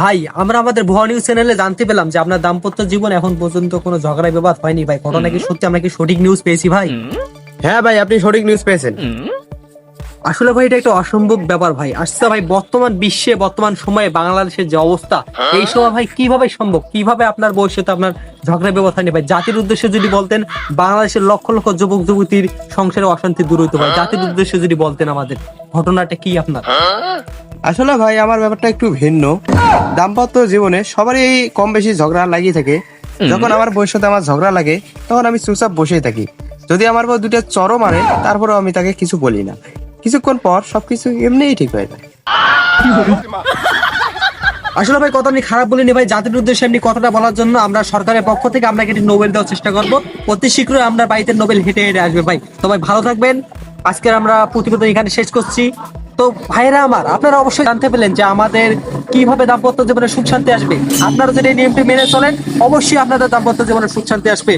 ভাই আমরা আমাদের ভুয়া নিউজ চ্যানেলে জানতে পেলাম যে আপনার দাম্পত্য জীবন এখন পর্যন্ত কোনো ঝগড়া বিবাদ হয়নি ভাই, ঘটনা কি সত্যি? আমরা কি সঠিক নিউজ পেয়েছি ভাই? হ্যাঁ ভাই, আপনি সঠিক নিউজ পেয়েছেন। আসলে ভাই এটা একটা অসম্ভব ব্যাপার ভাই। আচ্ছা ভাই, বর্তমান বিশ্বে বর্তমান সময়ে বাংলাদেশের যে অবস্থা, এই সময় ভাই কিভাবে সম্ভব, কিভাবে আপনার বয়সে তো আপনার ঝগড়া বিবাদ হয়নি ভাই? জাতির উদ্দেশ্যে যদি বলতেন, বাংলাদেশের লক্ষ লক্ষ যুবক যুবতীর সংসারে অশান্তি দূর হইতো ভাই, জাতির উদ্দেশ্যে যদি বলতেন আমাদের ঘটনাটা কি আপনার? আসলে ভাই আমার ব্যাপারটা একটু ভিন্ন। দাম্পত্য জীবনে সবারই কম বেশি ঝগড়া লাগিয়ে থাকে। যখন আমার বউয়ের সাথে আমার ঝগড়া লাগে, তখন আমি চুপচাপ বসেই থাকি। যদি আমার বউ দুটো চড়ও মারে, তারপরেও আমি তাকে কিছু বলি না। কিছুক্ষণ পর সবকিছু এমনিই ঠিক হয়ে যায়। আসলে ভাই কথা আমি খারাপ বলিনি ভাই, জাতির উদ্দেশ্যে এমনি কথাটা বলার জন্য আমরা সরকারের পক্ষ থেকে আপনাকে একটি নোবেল দেওয়ার চেষ্টা করব। অতি শীঘ্রই আমরা বাড়িতে নোবেল হেঁটে হেঁটে আসবে ভাই। তো ভাই ভালো থাকবেন। আজকে আমরা প্রতিবেদন এখানে শেষ করছি। তো ভাইরা আমার, আপনারা অবশ্যই জানতে পেলেন যে আমাদের কিভাবে দাম্পত্য জীবনে সুখ শান্তি আসবে। আপনারা যদি এই নিয়মটি মেনে চলেন, অবশ্যই আপনাদের দাম্পত্য জীবনে সুখ শান্তি আসবে।